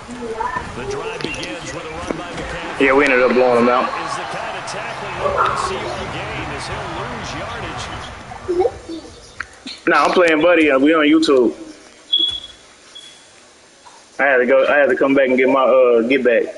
The drive begins with a run by McCaffrey. Yeah, we ended up blowing him out. Is the kind of tackling you want to see all game as he'll lose yardage. Nah, I'm playing Buddy. We on YouTube. I had to go. I had to come back and get my get back.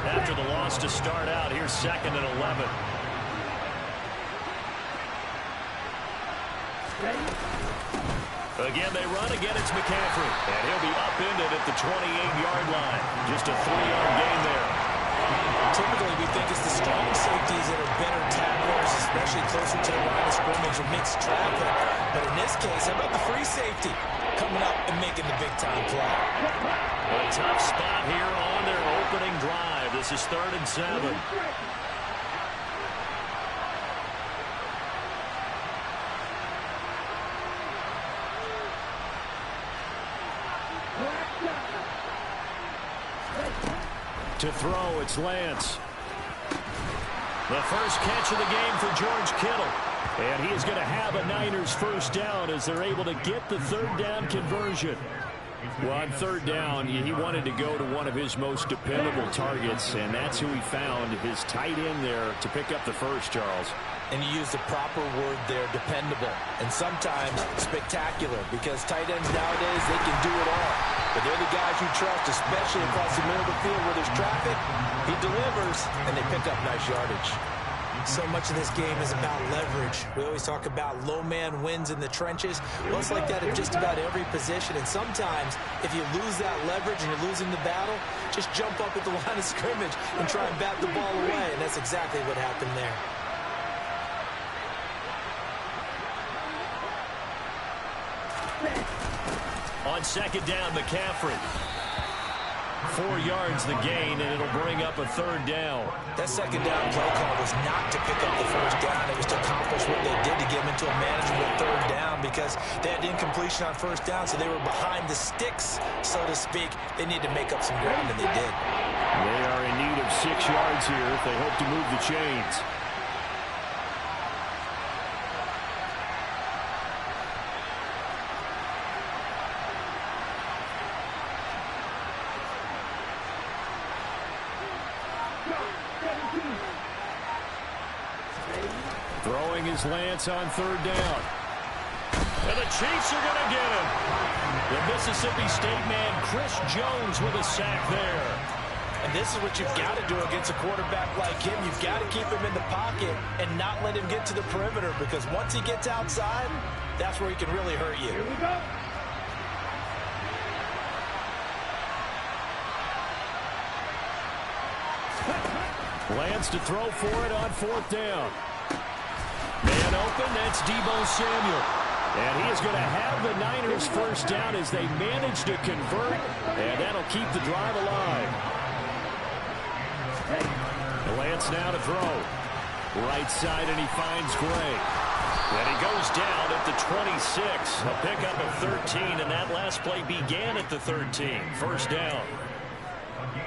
After the loss to start out, here's 2nd and 11. Again, they run. Again, it's McCaffrey. And he'll be upended at the 28-yard line. Just a 3-yard gain there. Typically, we think it's the strong safeties that are better tacklers, especially closer to the line of scrimmage or mixed traffic. But in this case, how about the free safety coming up and making the big-time play? A tough spot here on their opening drive. This is 3rd and 7. To throw, it's Lance. The first catch of the game for George Kittle. And he is going to have a Niners first down as they're able to get the 3rd down conversion. Well, on 3rd down, he wanted to go to one of his most dependable targets, and that's who he found, his tight end there, to pick up the first, Charles. And you use the proper word there, dependable, and sometimes spectacular, because tight ends nowadays, they can do it all. But they're the guys you trust, especially across the middle of the field where there's traffic. He delivers, and they pick up nice yardage. So much of this game is about leverage. We always talk about low man wins in the trenches. Well, it's like that in just about every position. And sometimes, if you lose that leverage and you're losing the battle, just jump up at the line of scrimmage and try and bat the ball away. And that's exactly what happened there. On 2nd down, McCaffrey. 4 yards the gain, and it'll bring up a 3rd down. That 2nd down play call was not to pick up the first down. It was to accomplish what they did to get them into a manageable 3rd down, because they had incompletion on first down, so they were behind the sticks, so to speak. They need to make up some ground, and they did. They are in need of 6 yards here if they hope to move the chains. Throwing his Lance on 3rd down. And the Chiefs are going to get him. The Mississippi State man, Chris Jones, with a sack there. And this is what you've got to do against a quarterback like him. You've got to keep him in the pocket and not let him get to the perimeter, because once he gets outside, that's where he can really hurt you. Here we go. Lance to throw for it on 4th down. Man open, that's Deebo Samuel. And he is going to have the Niners first down as they manage to convert, and that'll keep the drive alive. Lance now to throw. Right side, and he finds Gray. And he goes down at the 26. A pickup of 13, and that last play began at the 13. First down.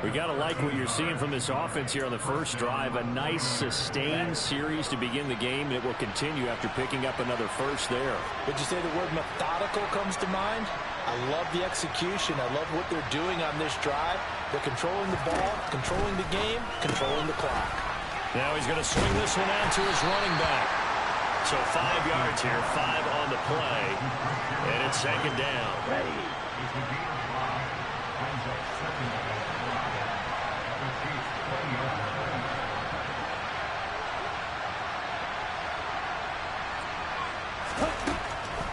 We got to like what you're seeing from this offense here on the first drive. A nice sustained series to begin the game, and it will continue after picking up another first there. Would you say the word methodical comes to mind? I love the execution. I love what they're doing on this drive. They're controlling the ball, controlling the game, controlling the clock. Now he's going to swing this one out to his running back. So 5 yards here, 5 on the play, and it's second down.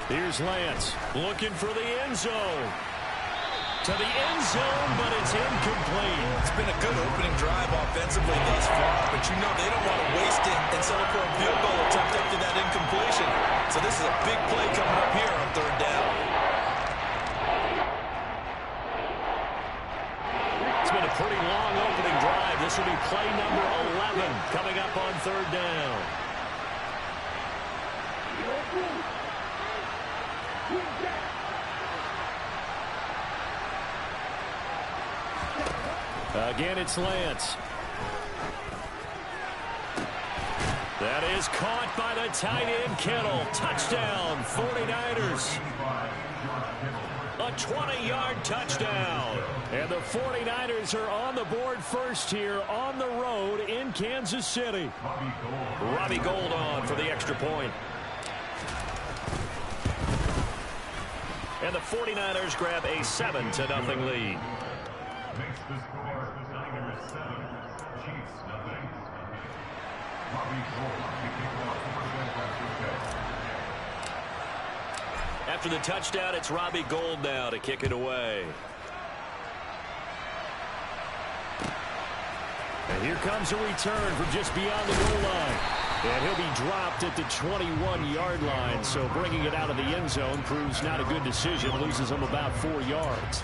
Here's Lance looking for the end zone. To the end zone, but it's incomplete. It's been a good opening drive offensively thus far, but you know they don't want to waste it and settle for a field goal attempt after that incompletion. So this is a big play coming up here on third down. It's been a pretty long opening drive. This will be play number 11 coming up on third down. Again, it's Lance. That is caught by the tight end, Kittle. Touchdown, 49ers. A 20-yard touchdown. And the 49ers are on the board first here on the road in Kansas City. Robbie Gould on for the extra point. And the 49ers grab a 7-0 lead. Makes the score the Niners 7, Chiefs nothing. Robbie Gould to kick off the After the touchdown, it's Robbie Gould now to kick it away. And here comes a return from just beyond the goal line. And he'll be dropped at the 21-yard line. So bringing it out of the end zone proves not a good decision. Loses him about 4 yards.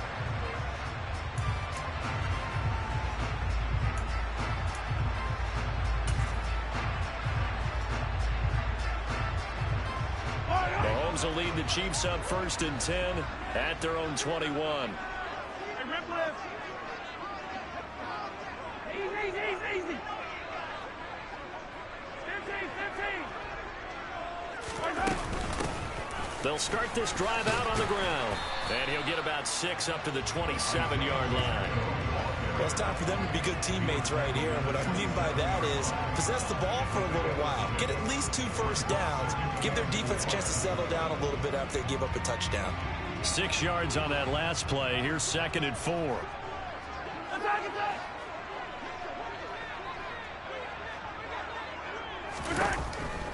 Mahomes will lead the Chiefs up 1st and 10 at their own 21. Easy. 15. They'll start this drive out on the ground. And he'll get about 6 up to the 27-yard line. Well, it's time for them to be good teammates right here. And what I mean by that is possess the ball for a little while. Get at least 2 first downs. Give their defense a chance to settle down a little bit after they give up a touchdown. 6 yards on that last play. Here's 2nd and 4.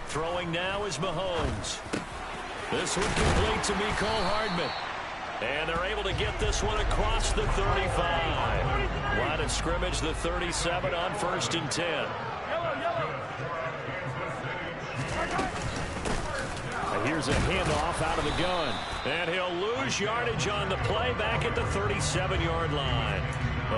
Throwing now is Mahomes. This one complete to Mecole Hardman. And they're able to get this one across the 35. Line of scrimmage, the 37 on 1st and 10. And here's a handoff out of the gun. And he'll lose yardage on the play back at the 37-yard line.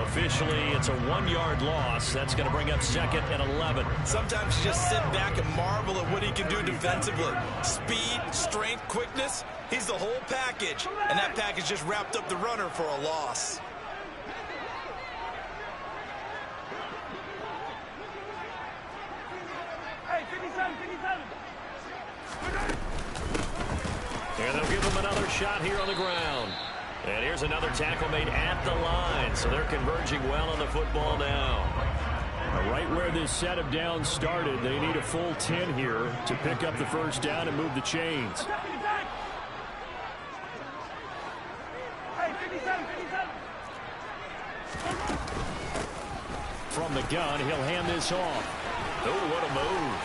Officially, it's a 1-yard loss. That's going to bring up 2nd and 11. Sometimes you just sit back and marvel at what he can do defensively. Speed, strength, quickness. He's the whole package. And that package just wrapped up the runner for a loss. Hey, 57. And they'll give him another shot here on the ground. And here's another tackle made at the line. So they're converging well on the football now. Right where this set of downs started, they need a full 10 here to pick up the first down and move the chains. From the gun, he'll hand this off. Oh, what a move.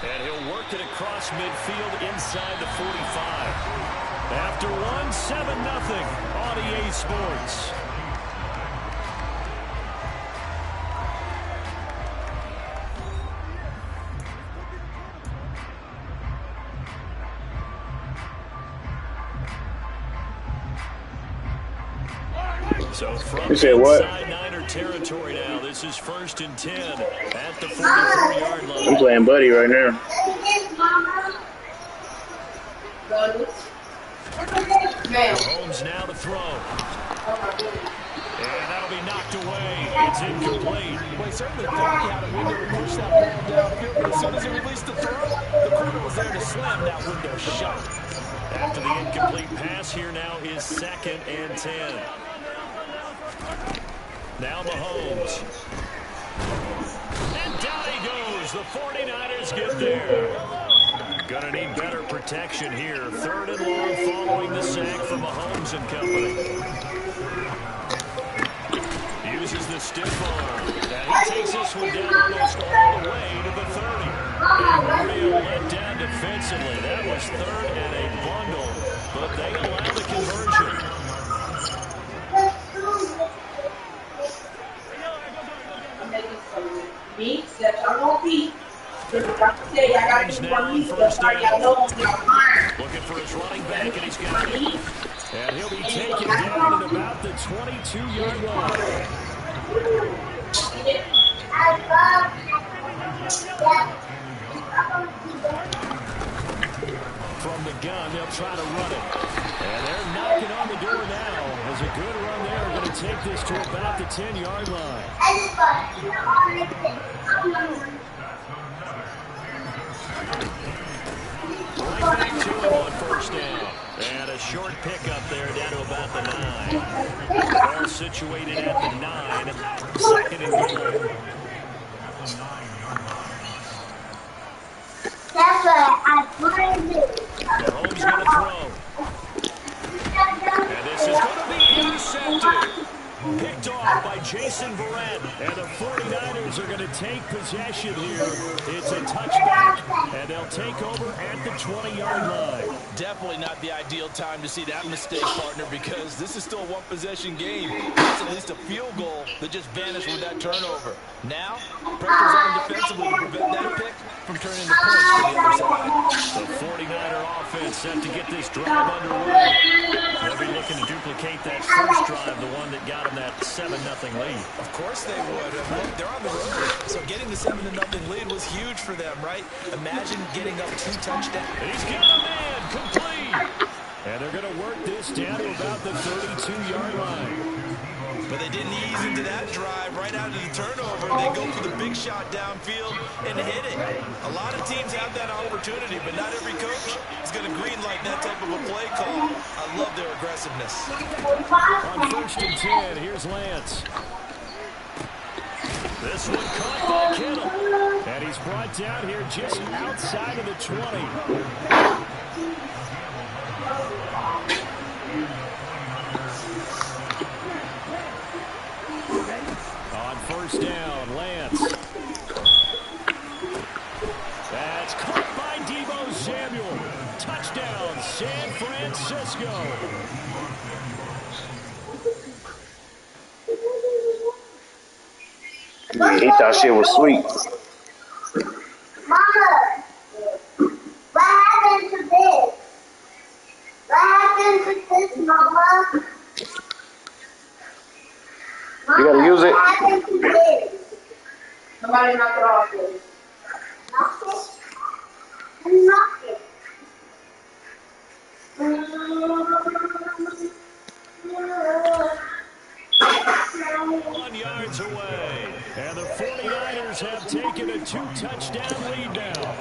And he'll work it across midfield inside the 45. After one, 7-0 on EA Sports. So from inside Niner territory now, this is 1st and 10 at the 44-yard line. I'm playing buddy right now. Mahomes now to throw. And that'll That'll be knocked away. It's incomplete. Well, he certainly thought he had a window to push that ball downfield, but as soon as he released the throw, the corner was there to slam that window shut. After the incomplete pass, here now is 2nd and 10. Now Mahomes. And down he goes. The 49ers get there. Gonna need better protection here. 3rd and long following the sack from Mahomes and company. Uses the stiff arm. And he takes this one down almost all the way to the 30. And Mario let down defensively. That was 3rd and a bundle, but they allow the conversion. He's now on 1st down. Looking for his running back, and he's got it. And he'll be taken down at about the 22-yard line. From the gun, they'll try to run it. And they're knocking on the door now. There's a good run there. We're going to take this to about the 10-yard line. Right back to him on 1st down. And a short pickup there down to about the 9. Ball situated at the 9. 2nd and goal. That's what I wanted to do. Mahomes going to throw. And this is going to be intercepted. Picked off by Jason Verrett. And the 49ers are going to take possession here. It's a touchback, and they'll take over at the 20-yard line. Definitely not the ideal time to see that mistake, partner, because this is still a one-possession game. It's at least a field goal that just vanished with that turnover. Now, pressure's on defensively to prevent that pick from turning into points for the other side. The 49er offense set to get this drive underway. They'll be looking to duplicate that first drive, the one that got them that 7-0 lead. Of course they would. Look, they're on the road, so getting the 7-0 lead was huge for them, right? Imagine getting up 2 touchdowns. He's got a man, complete. And they're going to work this down to about the 32-yard line. But they didn't ease into that drive right out of the turnover. They go for the big shot downfield and hit it. A lot of teams have that opportunity, but not every coach is going to greenlight that type of a play call. I love their aggressiveness. On 1st and 10, here's Lance. This one caught by Kittle. And he's brought down here just outside of the 20. On 1st down, Lance. That's caught by Deebo Samuel. Touchdown, San Francisco. Yeah, he thought shit was sweet. Mama, what happened to this? What happened to this, Mama? You gotta use it. What happened to this? Somebody knock it off, please. Knock it? Knock it. 1 yards away. And the 49ers have taken a 2-touchdown lead now.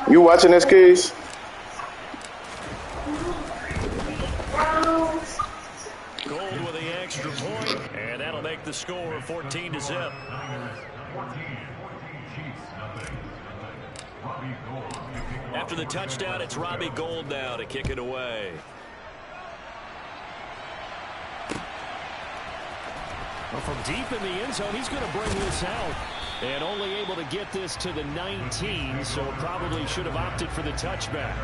You watching this, kids? Gold with the extra point, and that'll make the score 14-0. After the touchdown, it's Robbie Gould now to kick it away. Well, from deep in the end zone, he's going to bring this out. And only able to get this to the 19, so probably should have opted for the touchback.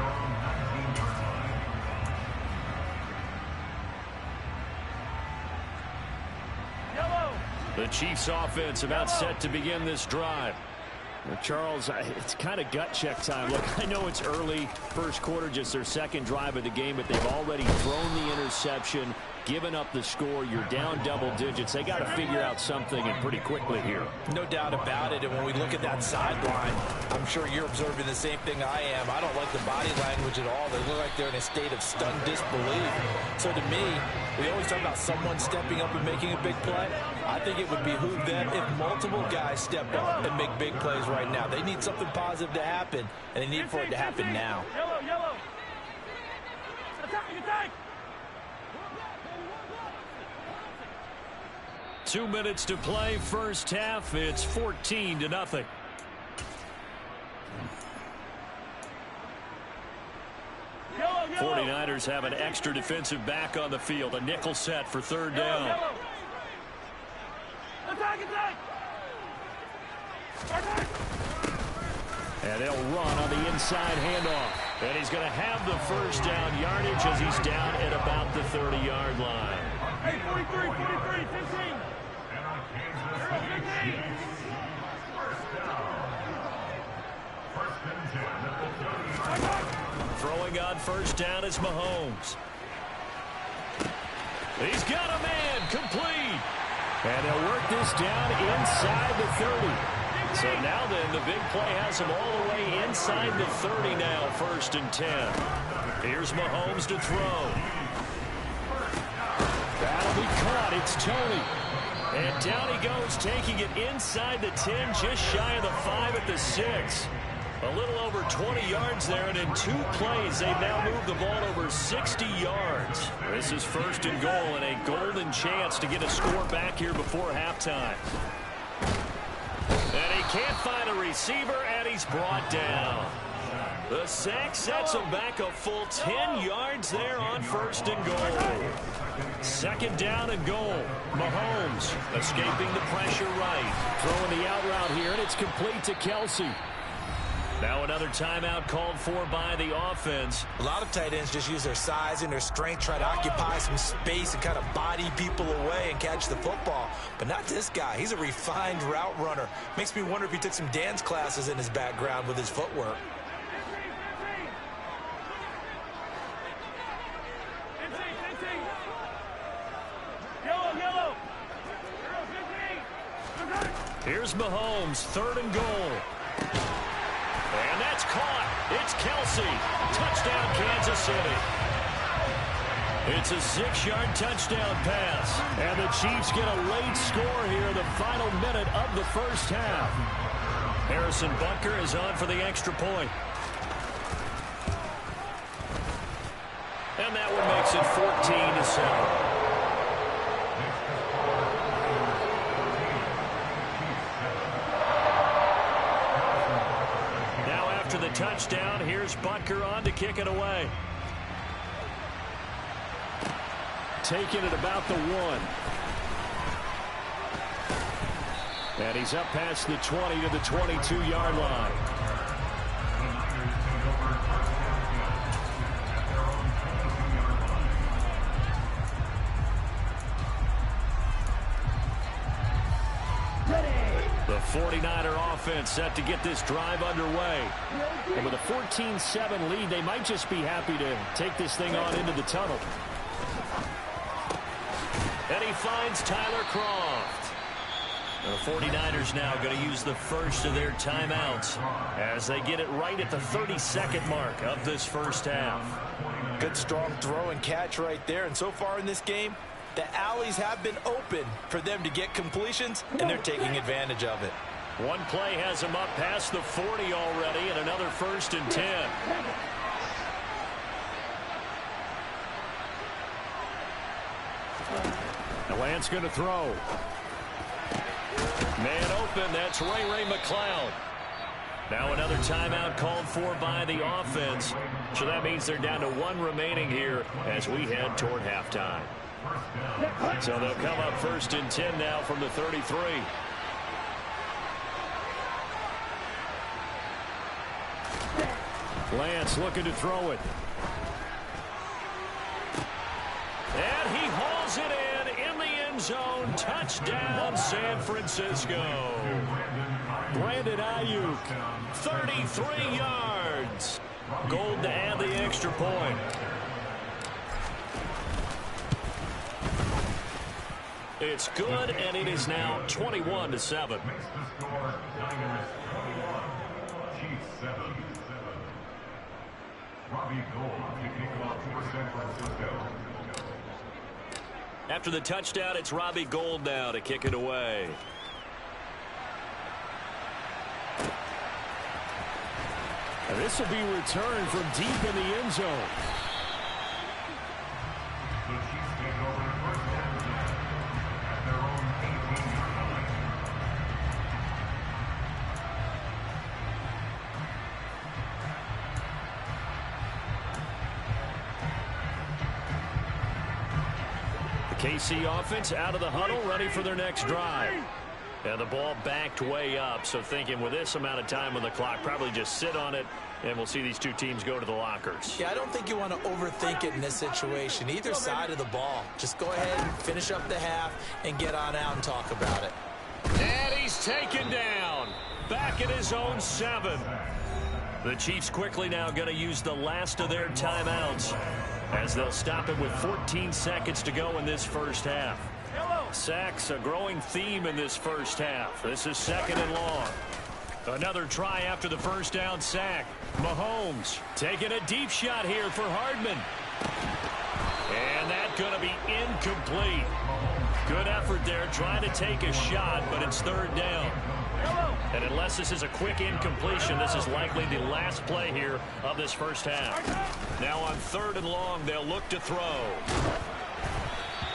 The Chiefs offense about set to begin this drive. Well, Charles, it's kind of gut check time. Look, I know it's early, first quarter, just their second drive of the game, but they've already thrown the interception, given up the score. You're down double digits. They got to figure out something, and pretty quickly here. No doubt about it. And when we look at that sideline, I'm sure you're observing the same thing I am. I don't like the body language at all. They look like they're in a state of stunned disbelief. So to me, we always talk about someone stepping up and making a big play. I think it would behoove them if multiple guys step up and make big plays right now. They need something positive to happen, and they need for it to happen now. Yellow, yellow. Attack, attack. 2 minutes to play, first half. It's 14-0. Yellow, yellow. 49ers have an extra defensive back on the field. A nickel set for third down. Yellow. Attack, attack. Attack. And they'll run on the inside handoff. And he's going to have the first down yardage as he's down at about the 30-yard line. Hey, 43, 43, 15. And on Kansas City Chiefs, first down. First and 10 at the 30-yard line. Throwing on first down is Mahomes. He's got a man, complete. And they'll work this down inside the 30. So now then, the big play has him all the way inside the 30 now, first and 10. Here's Mahomes to throw. That'll be caught. It's Tony. And down he goes, taking it inside the 10, just shy of the 5 at the 6. A little over 20 yards there, and in 2 plays, they've now moved the ball over 60 yards. This is first and goal, and a golden chance to get a score back here before halftime. And he can't find a receiver, and he's brought down. The sack sets him back a full 10 yards there on first and goal. Second down and goal. Mahomes escaping the pressure right. Throwing the out route here, and it's complete to Kelsey. Now another timeout called for by the offense. A lot of tight ends just use their size and their strength, try to occupy some space and kind of body people away and catch the football. But not this guy. He's a refined route runner. Makes me wonder if he took some dance classes in his background with his footwork. 15, 15. Yellow, yellow. 15. Attack. Here's Mahomes, third and goal. And that's caught. It's Kelsey. Touchdown, Kansas City. It's a 6-yard touchdown pass. And the Chiefs get a late score here in the final minute of the first half. Harrison Butker is on for the extra point. And that one makes it 14-7. After the touchdown, here's Butker on to kick it away. Taking it about the 1. And he's up past the 20 to the 22-yard line. The 49er offense set to get this drive underway. And with a 14-7 lead, they might just be happy to take this thing on into the tunnel. And he finds Tyler Kroft. The 49ers now going to use the first of their timeouts as they get it right at the 32nd mark of this first half. Good strong throw and catch right there. And so far in this game, the alleys have been open for them to get completions, and they're taking advantage of it. One play has them up past the 40 already, and another first and 10. Now Lance going to throw. Man open, that's Ray McCloud. Now another timeout called for by the offense. So that means they're down to 1 remaining here as we head toward halftime. So they'll come up first and 10 now from the 33. Lance looking to throw it. And he hauls it in the end zone. Touchdown, San Francisco. Brandon Ayuk, 33 yards. Gold to add the extra point. It's good, and it is now 21-7. Makes the score Niners 21, Chiefs 7. Robbie Gould kicking off for San Francisco. After the touchdown, it's Robbie Gould now to kick it away. And this will be returned from deep in the end zone. The Chiefs take over first and 10 at their own 18-yard line. The KC offense out of the huddle, ready for their next drive. And the ball backed way up, so thinking with this amount of time on the clock, probably just sit on it, and we'll see these two teams go to the lockers. Yeah, I don't think you want to overthink it in this situation. Either side of the ball. Just go ahead and finish up the half and get on out and talk about it. And he's taken down. Back at his own 7. The Chiefs quickly now going to use the last of their timeouts as they'll stop it with 14 seconds to go in this first half. Sacks, a growing theme in this first half. This is 2nd and long. Another try after the first down sack. Mahomes taking a deep shot here for Hardman. And that's going to be incomplete. Good effort there trying to take a shot, but it's 3rd down. And unless this is a quick incompletion, this is likely the last play here of this first half. Now on 3rd and long, they'll look to throw.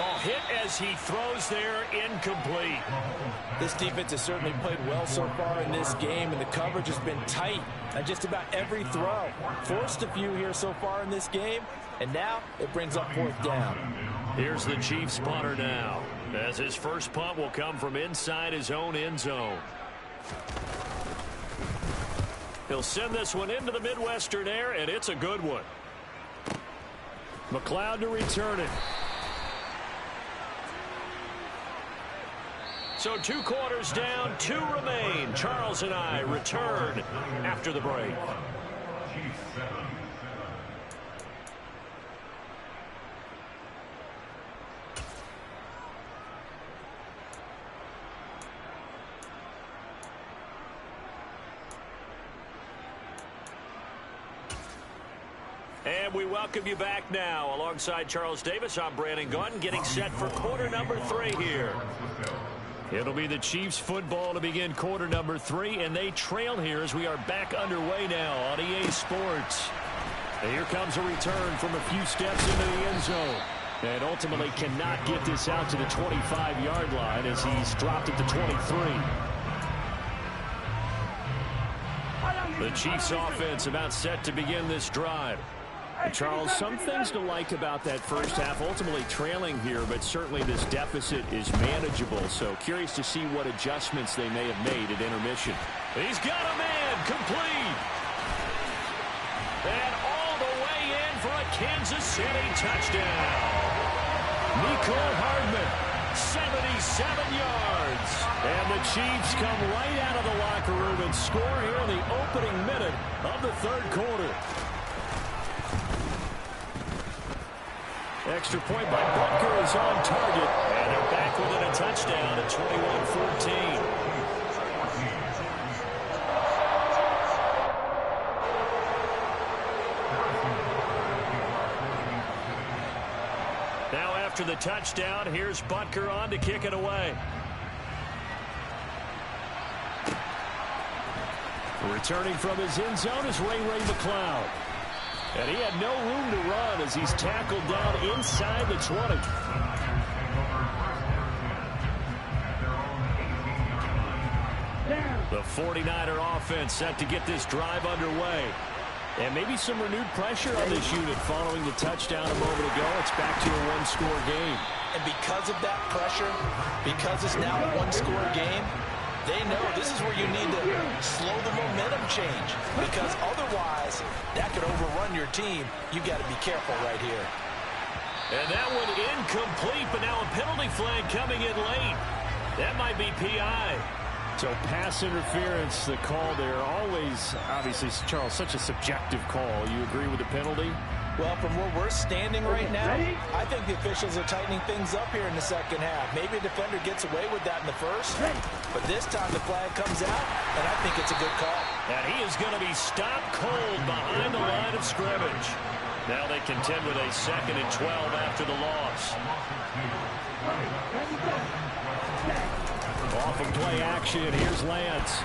Oh, hit as he throws there, incomplete. This defense has certainly played well so far in this game, and the coverage has been tight on just about every throw. Forced a few here so far in this game, and now it brings up 4th down. Here's the Chiefs punter now, as his first punt will come from inside his own end zone. He'll send this one into the Midwestern air, and it's a good one. McLeod to return it. So 2 quarters down, 2 remain. Charles and I return after the break. Chiefs 7. And we welcome you back now. Alongside Charles Davis, I'm Brandon Gaudin, getting set for quarter number 3 here. It'll be the Chiefs football to begin quarter number 3, and they trail here as we are back underway now on EA Sports. And here comes a return from a few steps into the end zone. And ultimately cannot get this out to the 25-yard line as he's dropped at the 23. The Chiefs offense about set to begin this drive. And Charles, some things to like about that first half, ultimately trailing here, but certainly this deficit is manageable. So curious to see what adjustments they may have made at intermission. He's got a man, complete. And all the way in for a Kansas City touchdown. Mecole Hardman, 77 yards. And the Chiefs come right out of the locker room and score here in the opening minute of the 3rd quarter. Extra point by Butker is on target. And they're back within a touchdown at 21-14. Now after the touchdown, here's Butker on to kick it away. Returning from his end zone is Ray McLeod. And he had no room to run as he's tackled down inside the 20. The 49er offense set to get this drive underway. And maybe some renewed pressure on this unit following the touchdown a moment ago. It's back to a 1-score game. And because of that pressure, because it's now a 1-score game, they know this is where you need to slow the momentum change, because otherwise that could overrun your team. You've got to be careful right here. And that one incomplete, but now a penalty flag coming in late. That might be PI. So pass interference, the call there. Always, obviously, Charles, such a subjective call. You agree with the penalty? Well, from where we're standing right now, I think the officials are tightening things up here in the second half. Maybe a defender gets away with that in the first, but this time the flag comes out, and I think it's a good call. And he is going to be stopped cold behind the line of scrimmage. Now they contend with a 2nd and 12 after the loss. Off of play action, here's Lance.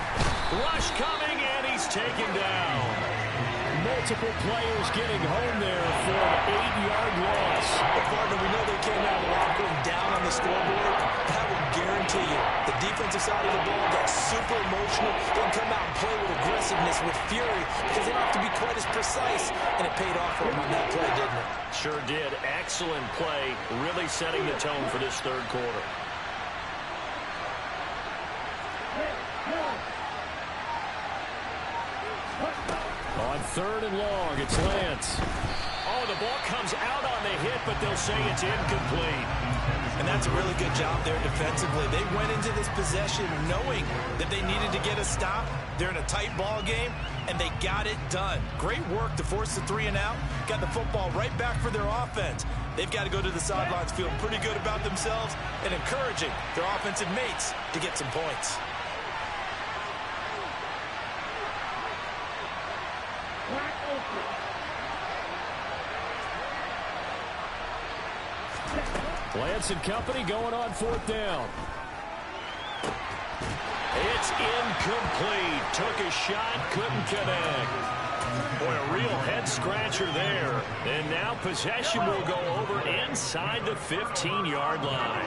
Rush coming, and he's taken down. Multiple players getting home there for an 8-yard loss. But partner, we know they came out of the locker room down on the scoreboard. I would guarantee you the defensive side of the ball got super emotional. They can come out and play with aggressiveness, with fury, because they don't have to be quite as precise. And it paid off for them on that play, didn't it? Sure did. Excellent play, really setting the tone for this third quarter. On 3rd and long, it's Lance. Oh, the ball comes out on the hit, but they'll say it's incomplete. And that's a really good job there defensively. They went into this possession knowing that they needed to get a stop. They're in a tight ball game, and they got it done. Great work to force the 3 and out. Got the football right back for their offense. They've got to go to the sidelines feeling pretty good about themselves and encouraging their offensive mates to get some points. Lance and company going on 4th down. It's incomplete. Took a shot, couldn't connect. Boy, a real head-scratcher there. And now possession will go over inside the 15-yard line.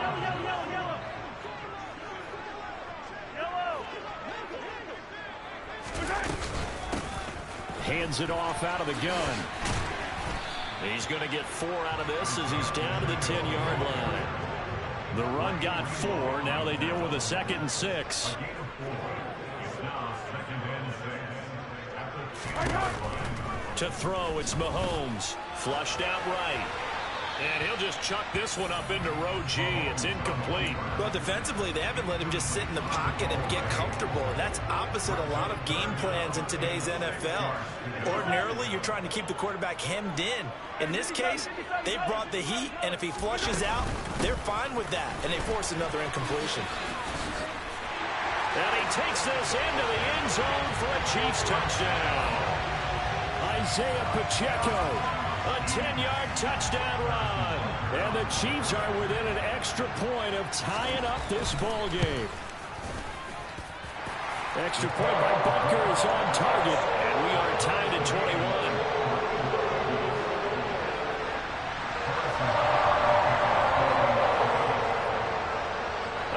Hands it off out of the gun. He's going to get 4 out of this as he's down to the 10-yard line. The run got 4. Now they deal with a 2nd and 6. To throw, it's Mahomes. Flushed out right. And he'll just chuck this one up into row G. It's incomplete. Well, defensively, they haven't let him just sit in the pocket and get comfortable. And that's opposite a lot of game plans in today's NFL. Ordinarily, you're trying to keep the quarterback hemmed in. In this case, they brought the heat, and if he flushes out, they're fine with that. And they force another incompletion. And he takes this into the end zone for a Chiefs touchdown. Isaiah Pacheco. A 10-yard touchdown run. And the Chiefs are within an extra point of tying up this ball game. Extra point by Butker is on target. And we are tied at 21.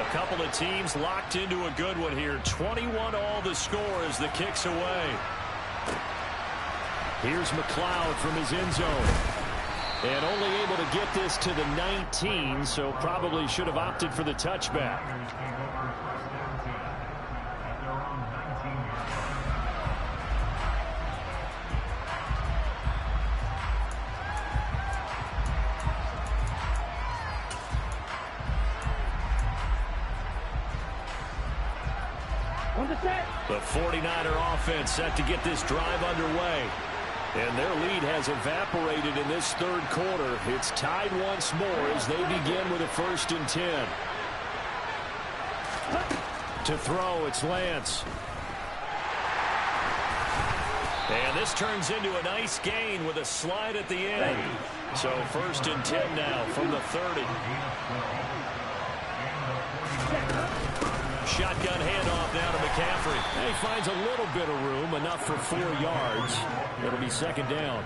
A couple of teams locked into a good one here. 21 all the score as the kick's away. Here's McLeod from his end zone. And only able to get this to the 19, so probably should have opted for the touchback. The 49er offense set to get this drive underway. And their lead has evaporated in this third quarter. It's tied once more as they begin with a 1st and 10. To throw, it's Lance. And this turns into a nice gain with a slide at the end. So 1st and 10 now from the 30. Shotgun handoff now to McCaffrey. And he finds a little bit of room, enough for 4 yards. It'll be 2nd down.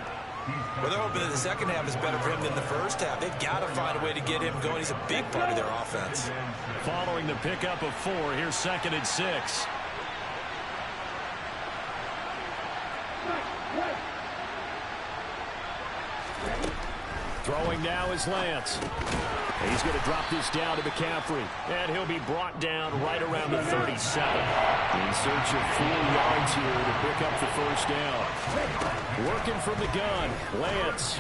Well, they're hoping that the second half is better for him than the first half. They've got to find a way to get him going. He's a big part of their offense. Following the pickup of 4, here's 2nd and 6. Throwing now is Lance. He's going to drop this down to McCaffrey. And he'll be brought down right around the 37. In search of 4 yards here to pick up the 1st down. Working from the gun, Lance.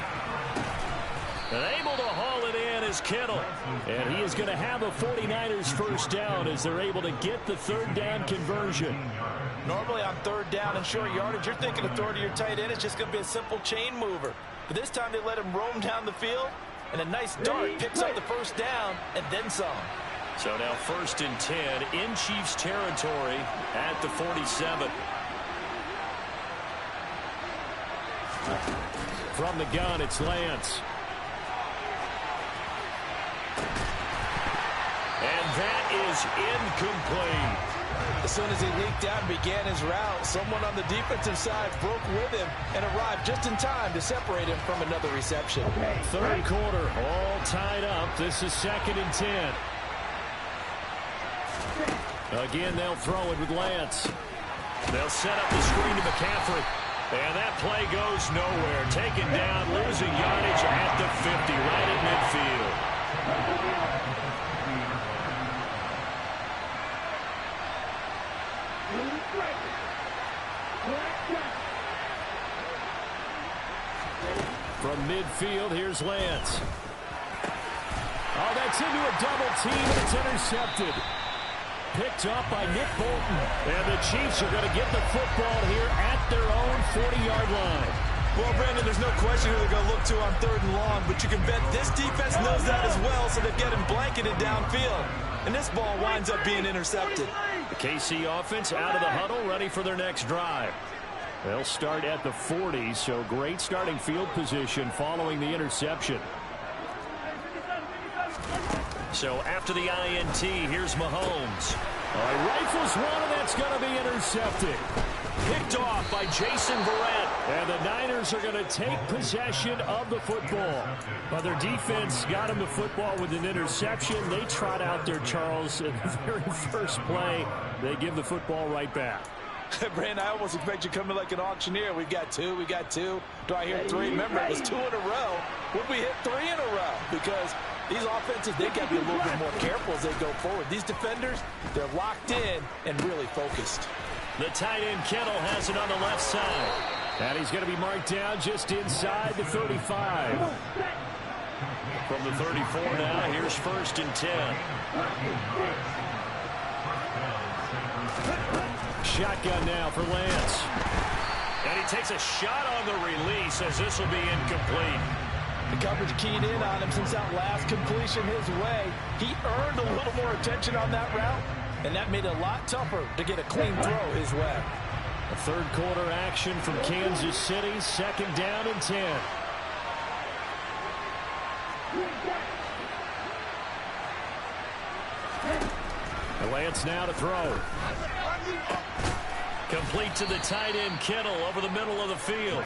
And able to haul it in is Kittle. And he is going to have a 49ers first down as they're able to get the third down conversion. Normally on third down and short yardage, you're thinking of throwing to your tight end. It's just going to be a simple chain mover. But this time they let him roam down the field, and a nice dart picks up the first down and then some. So now 1st and 10 in Chiefs territory at the 47. From the gun, it's Lance. And that is incomplete. As soon as he leaked out and began his route, someone on the defensive side broke with him and arrived just in time to separate him from another reception. Third quarter, all tied up. This is 2nd and 10. Again, they'll throw it with Lance. They'll set up the screen to McCaffrey. And that play goes nowhere. Taken down, losing yardage at the 50, right at midfield. From midfield, here's Lance. Oh, that's into a double team, and it's intercepted. Picked up by Nick Bolton. And the Chiefs are going to get the football here at their own 40-yard line. Well, Brandon, there's no question who they're going to look to on 3rd and long, but you can bet this defense knows that as well, so they've got him blanketed downfield. And this ball winds up being intercepted. The KC offense out of the huddle, ready for their next drive. They'll start at the 40, so great starting field position following the interception. So after the INT, here's Mahomes. Rifles one, and that's going to be intercepted. Picked off by Jason Verrett. And the Niners are going to take possession of the football. But their defense got them the football with an interception. They trot out there, Charles, in the very first play. They give the football right back. Brandon, I almost expect you coming like an auctioneer. We've got two. Do I hear 3? Remember, it was 2 in a row. Would we hit 3 in a row? Because these offenses, they got to be a little bit more careful as they go forward. These defenders, they're locked in and really focused. The tight end Kittle has it on the left side. And he's going to be marked down just inside the 35. From the 34 now, here's 1st and 10. Shotgun now for Lance. And he takes a shot on the release as this will be incomplete. The coverage keyed in on him since that last completion his way. He earned a little more attention on that route, and that made it a lot tougher to get a clean throw his way. A third quarter action from Kansas City, 2nd down and 10. Lance now to throw. Complete to the tight end Kittle over the middle of the field.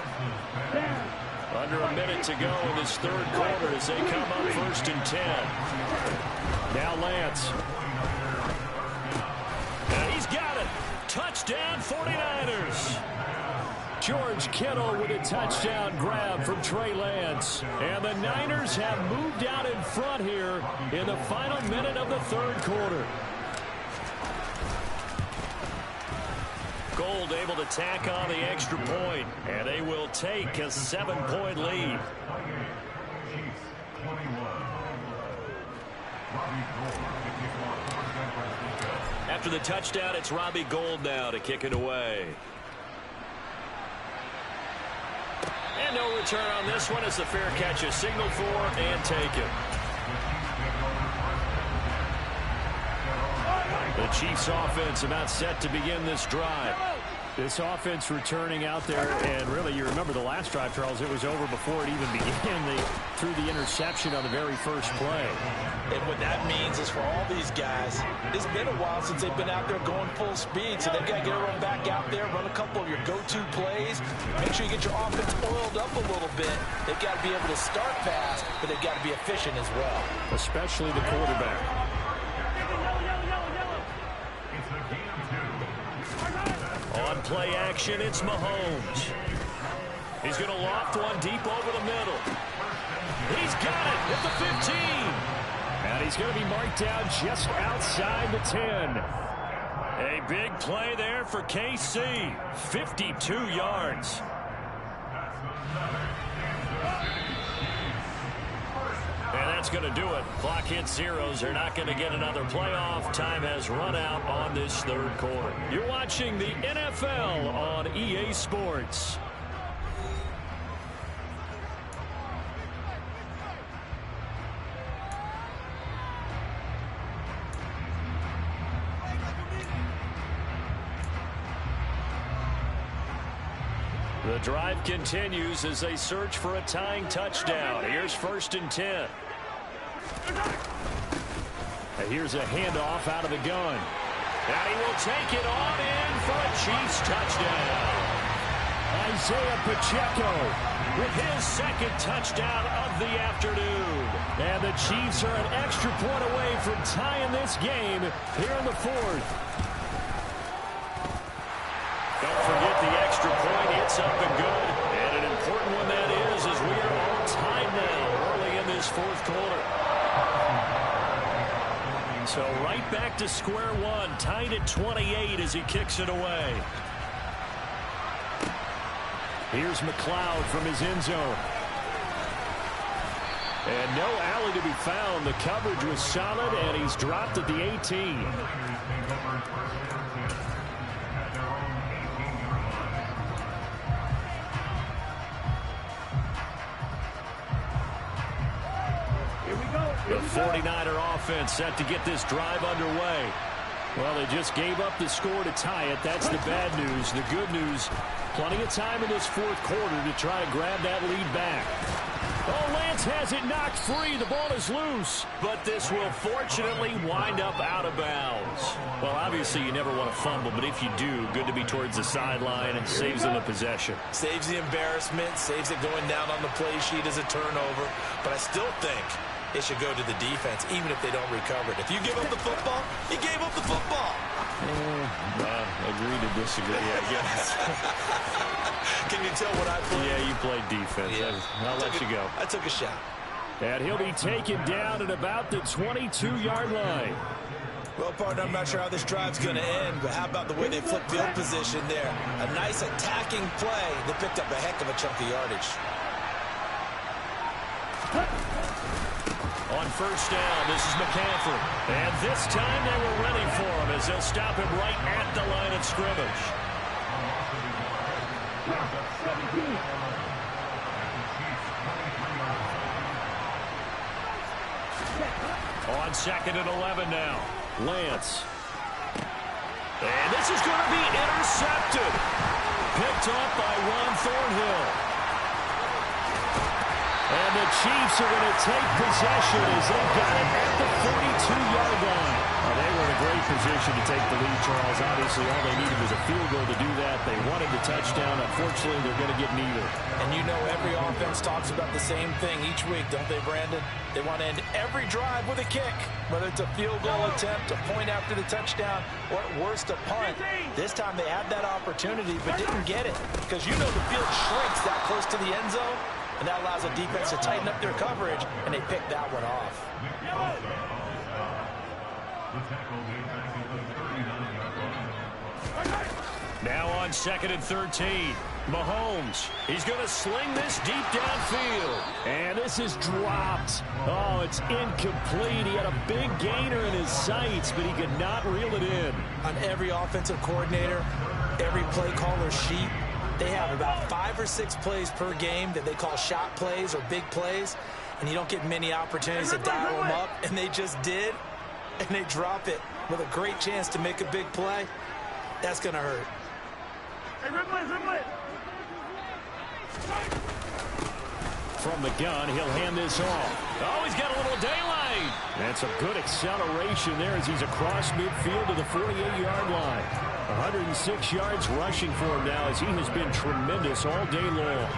Under a minute to go in this third quarter as they come up 1st and 10. Now Lance. And he's got it. Touchdown 49ers. George Kittle with a touchdown grab from Trey Lance. And the Niners have moved out in front here in the final minute of the third quarter. Gold able to tack on the extra point, and they will take a 7-point lead. After the touchdown, it's Robbie Gould now to kick it away. And no return on this one as the fair catch is signaled for and taken. The Chiefs offense about set to begin this drive. This offense returning out there, and really you remember the last drive, Charles, it was over before it even began. They threw the interception on the very first play. And what that means is for all these guys, it's been a while since they've been out there going full speed, so they've got to get everyone back out there, run a couple of your go-to plays, make sure you get your offense oiled up a little bit. They've got to be able to start fast, but they've got to be efficient as well. Especially the quarterback. On play action, it's Mahomes. He's going to loft one deep over the middle. He's got it at the 15. And he's going to be marked down just outside the 10. A big play there for KC. 52 yards. And that's going to do it. Clock hits zeros. They're not going to get another playoff. Time has run out on this third quarter. You're watching the NFL on EA Sports. The drive continues as they search for a tying touchdown. Here's 1st and 10. And here's a handoff out of the gun. And he will take it on in for a Chiefs touchdown. Isaiah Pacheco with his 2nd touchdown of the afternoon. And the Chiefs are an extra point away from tying this game here in the 4th. Don't forget the extra point. It's up and good. And an important one that is as we are all tied now early in this 4th quarter. So right back to square one. Tied at 28 as he kicks it away. Here's McLeod from his end zone. And no alley to be found. The coverage was solid, and he's dropped at the 18. The 49er offense set to get this drive underway. Well, they just gave up the score to tie it. That's the bad news. The good news, plenty of time in this 4th quarter to try to grab that lead back. Oh, Lance has it knocked free. The ball is loose. But this will fortunately wind up out of bounds. Well, obviously you never want to fumble, but if you do, good to be towards the sideline. It saves them a possession. Saves the embarrassment, saves it going down on the play sheet as a turnover. But I still think it should go to the defense, even if they don't recover it. If you give up the football, you gave up the football. Agree to disagree, I guess. Can you tell what I played? Yeah, you played defense. Yeah. I'll let you go. I took a shot. And he'll be taken down at about the 22-yard line. Well, partner, I'm not sure how this drive's going to end, but how about the way they flipped field position there? A nice attacking play. They picked up a heck of a chunk of yardage. On 1st down, this is McCaffrey. And this time they were ready for him as they'll stop him right at the line of scrimmage. On 2nd and 11 now. Lance. And this is going to be intercepted. Picked up by Ron Thornhill. And the Chiefs are going to take possession as they've got it at the 42-yard line. They were in a great position to take the lead, Charles. Obviously, all they needed was a field goal to do that. They wanted the touchdown. Unfortunately, they're going to get neither. And you know every offense talks about the same thing each week, don't they, Brandon? They want to end every drive with a kick, whether it's a field goal attempt, a point after the touchdown, or at worst, a punt. This time they had that opportunity but didn't get it because you know the field shrinks that close to the end zone. And that allows the defense to tighten up their coverage, and they picked that one off. Now on 2nd and 13. Mahomes. He's going to sling this deep downfield. And this is dropped. Oh, it's incomplete. He had a big gainer in his sights, but he could not reel it in. On every offensive coordinator, every play caller sheet, they have about 5 or 6 plays per game that they call shot plays or big plays, and you don't get many opportunities to dial them up, and they just did, and they drop it with a great chance to make a big play. That's going to hurt. From the gun, he'll hand this off. Oh, he's got a little daylight. That's a good acceleration there as he's across midfield to the 48-yard line. 106 yards rushing for him now as he has been tremendous all day long.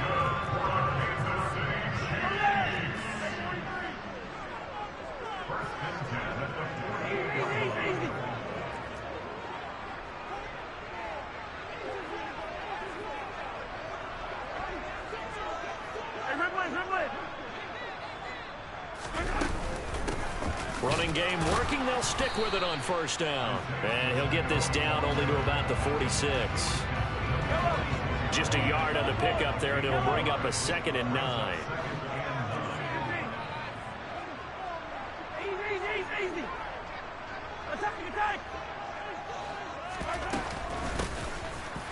Running game working. They'll stick with it on 1st down. And he'll get this down only to about the 46. Just a yard on the pickup there, and it'll bring up a 2nd and 9.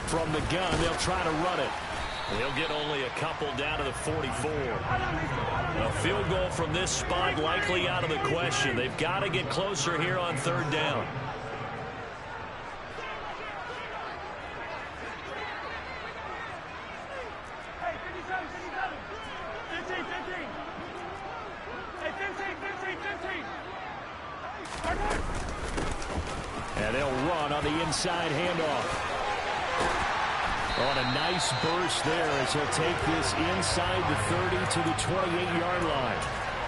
From the gun, they'll try to run it. They'll get only a couple down to the 44. A field goal from this spot likely out of the question. They've got to get closer here on third down. And they'll run on the inside handoff. On a nice burst there as he'll take this inside the 30 to the 28-yard line.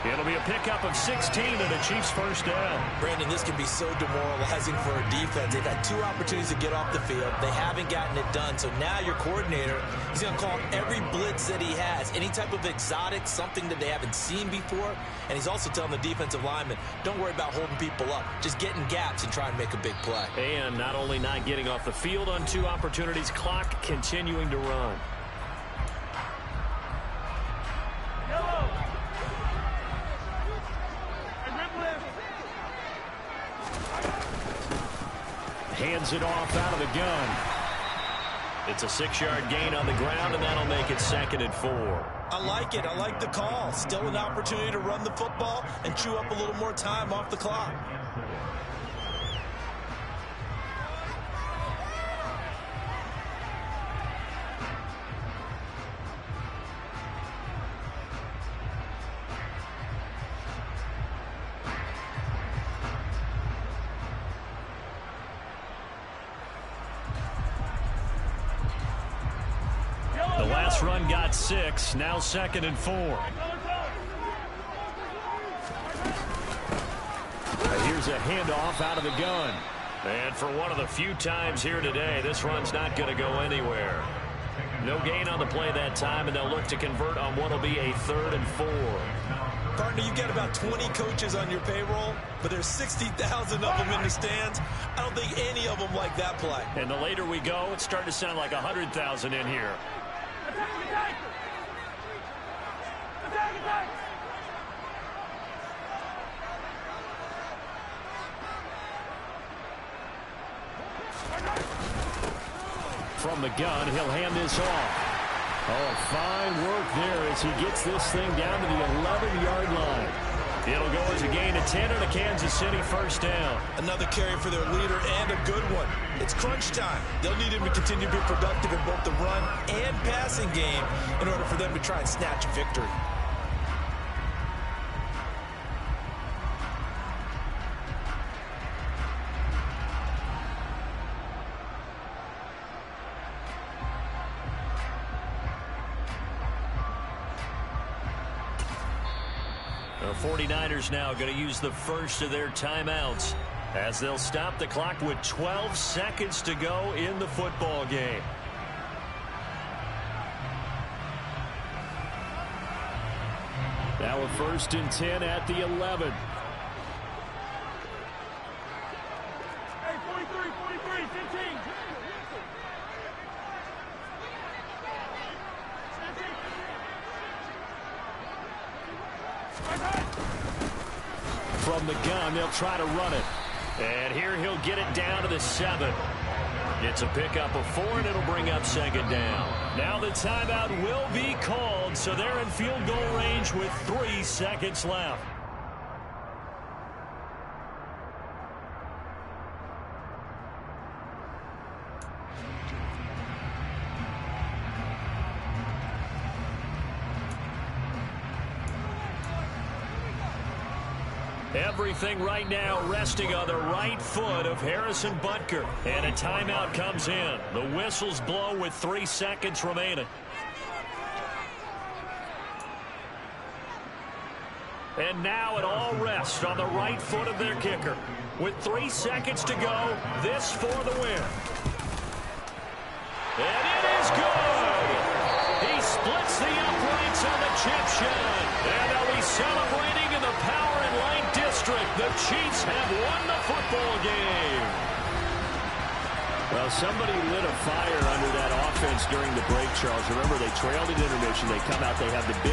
It'll be a pickup of 16 and a Chiefs first down. Brandon, this can be so demoralizing for a defense. They've had 2 opportunities to get off the field. They haven't gotten it done. So now your coordinator is going to call every blitz that he has, any type of exotic, something that they haven't seen before. And he's also telling the defensive lineman, don't worry about holding people up. Just get in gaps and try and make a big play. And not only not getting off the field on 2 opportunities, clock continuing to run. Hands it off out of the gun. It's a 6-yard gain on the ground, and that'll make it 2nd and 4. I like it. I like the call. Still an opportunity to run the football and chew up a little more time off the clock. The last run got 6, now 2nd and 4. Here's a handoff out of the gun. And for one of the few times here today, this run's not going to go anywhere. No gain on the play that time, and they'll look to convert on what will be a 3rd and 4. Partner, you've got about 20 coaches on your payroll, but there's 60,000 of them in the stands. I don't think any of them like that play. And the later we go, it's starting to sound like 100,000 in here. From the gun, he'll hand this off. Oh, fine work there as he gets this thing down to the 11-yard line. It'll go as a gain of 10 and a Kansas City first down. Another carry for their leader and a good one. It's crunch time. They'll need him to continue to be productive in both the run and passing game in order for them to try and snatch a victory. The 49ers now going to use the first of their timeouts as they'll stop the clock with 12 seconds to go in the football game. Now a 1st and 10 at the 11. Hey, 43, 15. From the gun, they'll try to run it. And here he'll get it down to the 7. It's a pickup of 4, and it'll bring up 2nd down. Now the timeout will be called, so they're in field goal range with 3 seconds left. Everything right now resting on the right foot of Harrison Butker. And a timeout comes in. The whistles blow with 3 seconds remaining. And now it all rests on the right foot of their kicker. With 3 seconds to go, this for the win. And it is good! He splits the uprights on the chip shot. And they'll be celebrating in the Power and Light District. The Chiefs have won the football game. Well, somebody lit a fire under that offense during the break, Charles. Remember, they trailed at intermission. They come out, they have the big